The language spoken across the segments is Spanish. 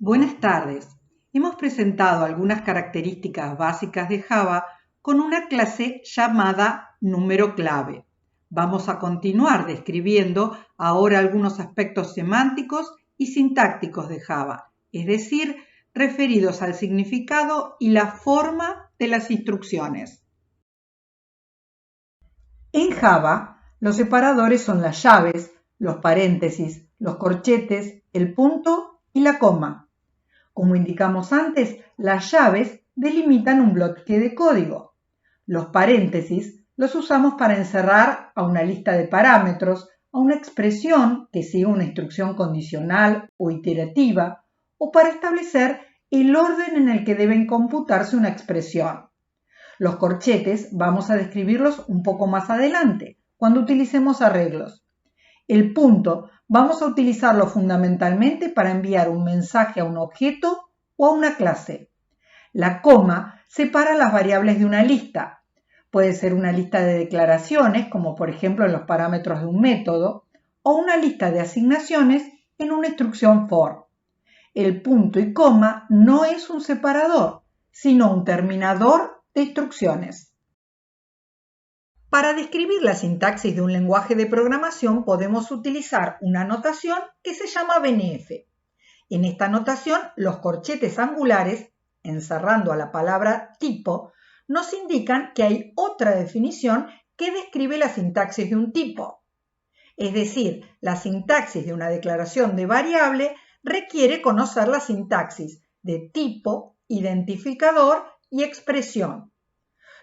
Buenas tardes. Hemos presentado algunas características básicas de Java con una clase llamada número clave. Vamos a continuar describiendo ahora algunos aspectos semánticos y sintácticos de Java, es decir, referidos al significado y la forma de las instrucciones. En Java, los separadores son las llaves, los paréntesis, los corchetes, el punto y la coma. Como indicamos antes, las llaves delimitan un bloque de código. Los paréntesis los usamos para encerrar a una lista de parámetros, a una expresión que sigue una instrucción condicional o iterativa, o para establecer el orden en el que deben computarse una expresión. Los corchetes vamos a describirlos un poco más adelante, cuando utilicemos arreglos. El punto vamos a utilizarlo fundamentalmente para enviar un mensaje a un objeto o a una clase. La coma separa las variables de una lista. Puede ser una lista de declaraciones, como por ejemplo en los parámetros de un método, o una lista de asignaciones en una instrucción for. El punto y coma no es un separador, sino un terminador de instrucciones. Para describir la sintaxis de un lenguaje de programación podemos utilizar una notación que se llama BNF. En esta notación, los corchetes angulares, encerrando a la palabra tipo, nos indican que hay otra definición que describe la sintaxis de un tipo. Es decir, la sintaxis de una declaración de variable requiere conocer la sintaxis de tipo, identificador y expresión.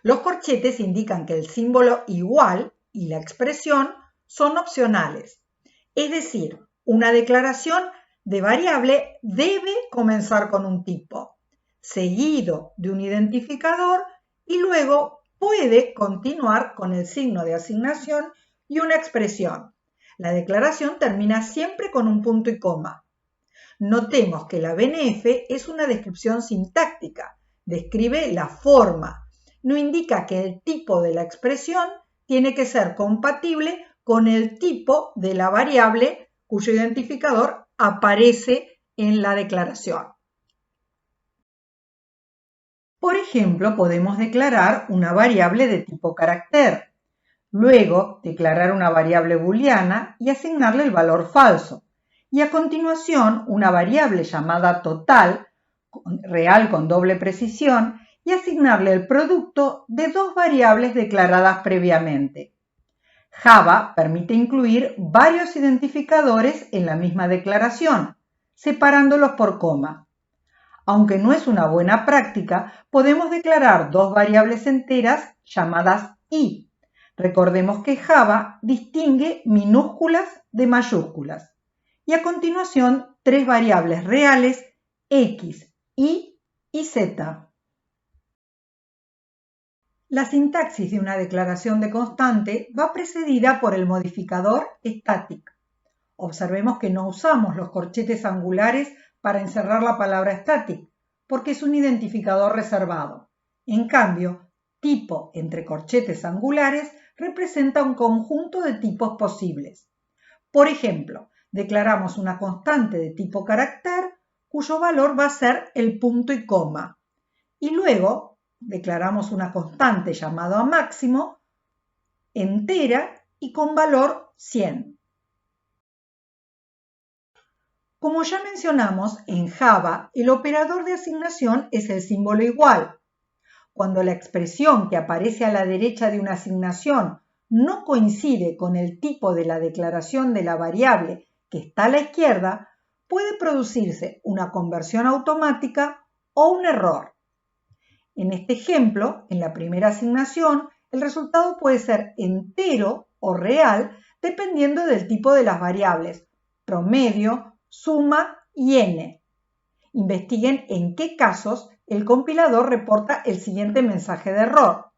Los corchetes indican que el símbolo igual y la expresión son opcionales. Es decir, una declaración de variable debe comenzar con un tipo, seguido de un identificador y luego puede continuar con el signo de asignación y una expresión. La declaración termina siempre con un punto y coma. Notemos que la BNF es una descripción sintáctica, describe la forma. No indica que el tipo de la expresión tiene que ser compatible con el tipo de la variable cuyo identificador aparece en la declaración. Por ejemplo, podemos declarar una variable de tipo carácter, luego declarar una variable booleana y asignarle el valor falso, y a continuación una variable llamada total, real con doble precisión, y asignarle el producto de dos variables declaradas previamente. Java permite incluir varios identificadores en la misma declaración, separándolos por coma. Aunque no es una buena práctica, podemos declarar dos variables enteras llamadas i. Recordemos que Java distingue minúsculas de mayúsculas. Y a continuación, tres variables reales x, y z. La sintaxis de una declaración de constante va precedida por el modificador static. Observemos que no usamos los corchetes angulares para encerrar la palabra static, porque es un identificador reservado. En cambio, tipo entre corchetes angulares representa un conjunto de tipos posibles. Por ejemplo, declaramos una constante de tipo carácter cuyo valor va a ser el punto y coma. Y luego declaramos una constante llamada máximo entera y con valor 100. Como ya mencionamos, en Java el operador de asignación es el símbolo igual. Cuando la expresión que aparece a la derecha de una asignación no coincide con el tipo de la declaración de la variable que está a la izquierda, puede producirse una conversión automática o un error. En este ejemplo, en la primera asignación, el resultado puede ser entero o real dependiendo del tipo de las variables promedio, suma y n. Investiguen en qué casos el compilador reporta el siguiente mensaje de error.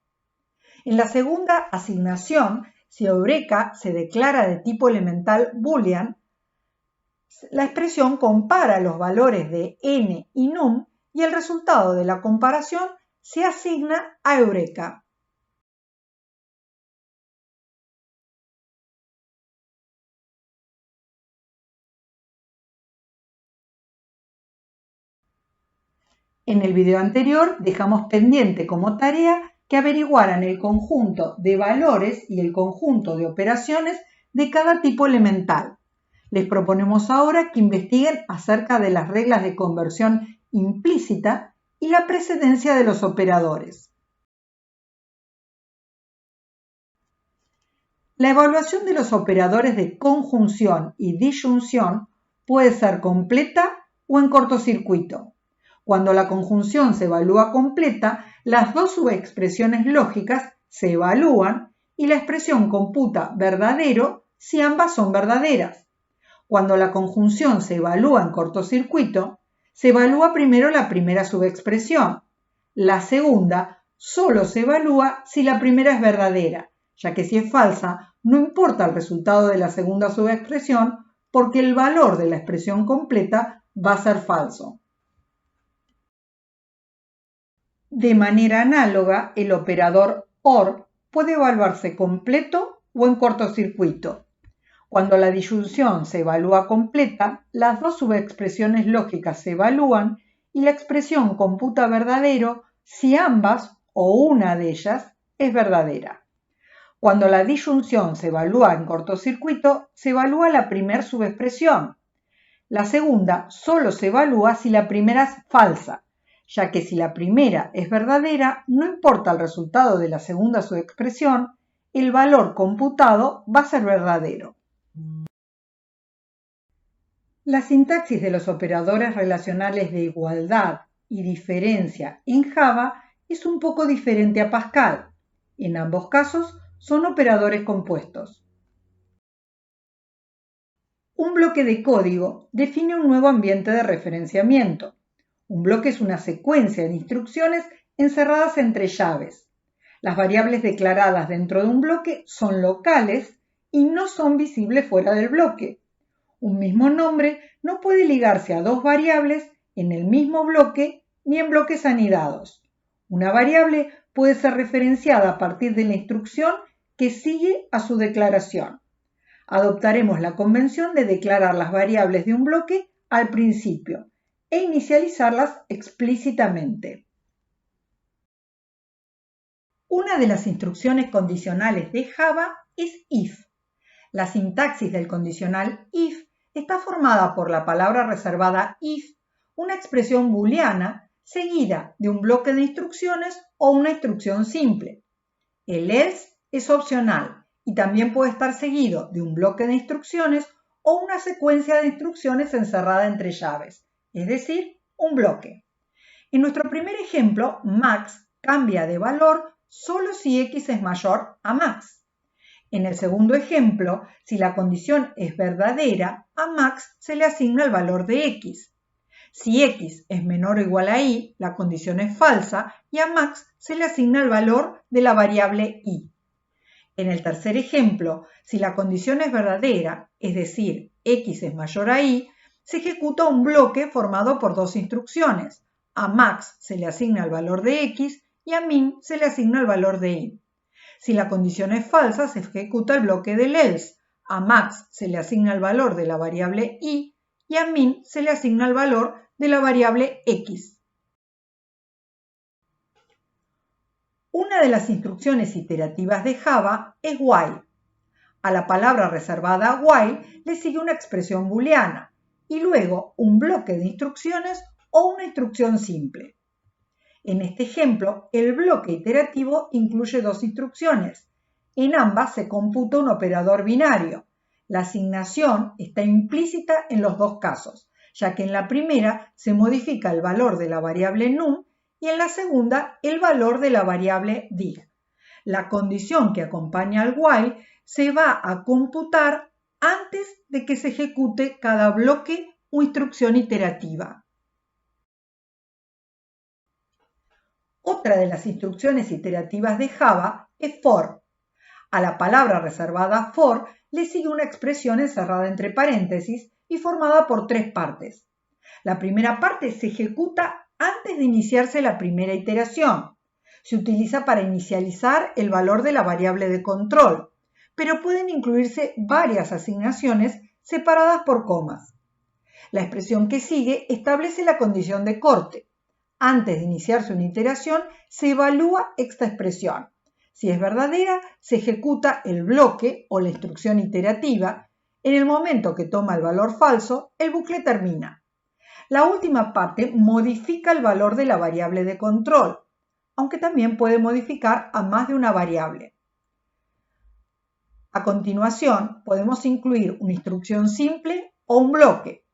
En la segunda asignación, si Eureka se declara de tipo elemental boolean, la expresión compara los valores de n y num y el resultado de la comparación se asigna a Eureka. En el video anterior dejamos pendiente como tarea que averiguaran el conjunto de valores y el conjunto de operaciones de cada tipo elemental. Les proponemos ahora que investiguen acerca de las reglas de conversión implícita y la precedencia de los operadores. La evaluación de los operadores de conjunción y disyunción puede ser completa o en cortocircuito. Cuando la conjunción se evalúa completa, las dos subexpresiones lógicas se evalúan y la expresión computa verdadero si ambas son verdaderas. Cuando la conjunción se evalúa en cortocircuito, se evalúa primero la primera subexpresión. La segunda solo se evalúa si la primera es verdadera, ya que si es falsa, no importa el resultado de la segunda subexpresión porque el valor de la expresión completa va a ser falso. De manera análoga, el operador OR puede evaluarse completo o en cortocircuito. Cuando la disyunción se evalúa completa, las dos subexpresiones lógicas se evalúan y la expresión computa verdadero si ambas o una de ellas es verdadera. Cuando la disyunción se evalúa en cortocircuito, se evalúa la primera subexpresión. La segunda solo se evalúa si la primera es falsa, ya que si la primera es verdadera, no importa el resultado de la segunda subexpresión, el valor computado va a ser verdadero. La sintaxis de los operadores relacionales de igualdad y diferencia en Java es un poco diferente a Pascal. En ambos casos son operadores compuestos. Un bloque de código define un nuevo ambiente de referenciamiento. Un bloque es una secuencia de instrucciones encerradas entre llaves. Las variables declaradas dentro de un bloque son locales y no son visibles fuera del bloque. Un mismo nombre no puede ligarse a dos variables en el mismo bloque ni en bloques anidados. Una variable puede ser referenciada a partir de la instrucción que sigue a su declaración. Adoptaremos la convención de declarar las variables de un bloque al principio e inicializarlas explícitamente. Una de las instrucciones condicionales de Java es if. La sintaxis del condicional if está formada por la palabra reservada if, una expresión booleana seguida de un bloque de instrucciones o una instrucción simple. El else es opcional y también puede estar seguido de un bloque de instrucciones o una secuencia de instrucciones encerrada entre llaves, es decir, un bloque. En nuestro primer ejemplo, max cambia de valor solo si x es mayor a max. En el segundo ejemplo, si la condición es verdadera, a max se le asigna el valor de x. Si x es menor o igual a y, la condición es falsa y a max se le asigna el valor de la variable y. En el tercer ejemplo, si la condición es verdadera, es decir, x es mayor a y, se ejecuta un bloque formado por dos instrucciones. A max se le asigna el valor de x y a min se le asigna el valor de y. Si la condición es falsa, se ejecuta el bloque del else. A max se le asigna el valor de la variable y a min se le asigna el valor de la variable x. Una de las instrucciones iterativas de Java es while. A la palabra reservada while le sigue una expresión booleana y luego un bloque de instrucciones o una instrucción simple. En este ejemplo, el bloque iterativo incluye dos instrucciones. En ambas se computa un operador binario. La asignación está implícita en los dos casos, ya que en la primera se modifica el valor de la variable num y en la segunda el valor de la variable dig. La condición que acompaña al while se va a computar antes de que se ejecute cada bloque o instrucción iterativa. Otra de las instrucciones iterativas de Java es for. A la palabra reservada for le sigue una expresión encerrada entre paréntesis y formada por tres partes. La primera parte se ejecuta antes de iniciarse la primera iteración. Se utiliza para inicializar el valor de la variable de control, pero pueden incluirse varias asignaciones separadas por comas. La expresión que sigue establece la condición de corte. Antes de iniciarse una iteración, se evalúa esta expresión. Si es verdadera, se ejecuta el bloque o la instrucción iterativa. En el momento que toma el valor falso, el bucle termina. La última parte modifica el valor de la variable de control, aunque también puede modificar a más de una variable. A continuación, podemos incluir una instrucción simple o un bloque.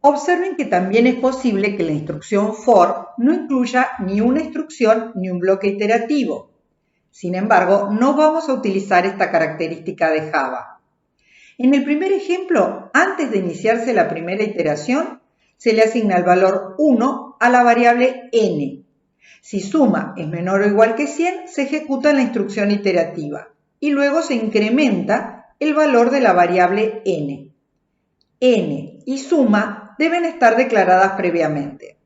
Observen que también es posible que la instrucción for no incluya ni una instrucción ni un bloque iterativo. Sin embargo, no vamos a utilizar esta característica de Java. En el primer ejemplo, antes de iniciarse la primera iteración, se le asigna el valor 1 a la variable n. Si suma es menor o igual que 100, se ejecuta la instrucción iterativa y luego se incrementa el valor de la variable n. N y suma deben estar declaradas previamente.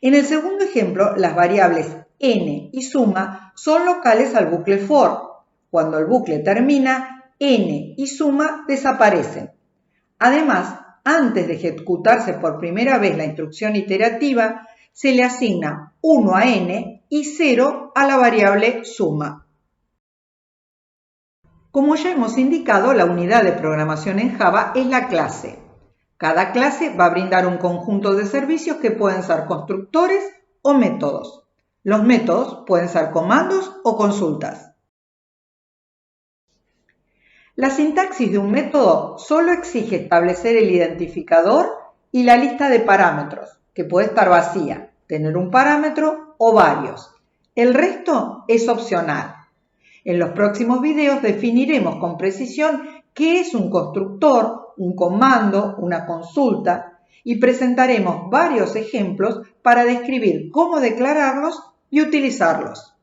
En el segundo ejemplo, las variables n y suma son locales al bucle for. Cuando el bucle termina, n y suma desaparecen. Además, antes de ejecutarse por primera vez la instrucción iterativa, se le asigna 1 a n y 0 a la variable suma. Como ya hemos indicado, la unidad de programación en Java es la clase. Cada clase va a brindar un conjunto de servicios que pueden ser constructores o métodos. Los métodos pueden ser comandos o consultas. La sintaxis de un método solo exige establecer el identificador y la lista de parámetros, que puede estar vacía, tener un parámetro o varios. El resto es opcional. En los próximos videos definiremos con precisión qué es un constructor, un comando, una consulta y presentaremos varios ejemplos para describir cómo declararlos y utilizarlos.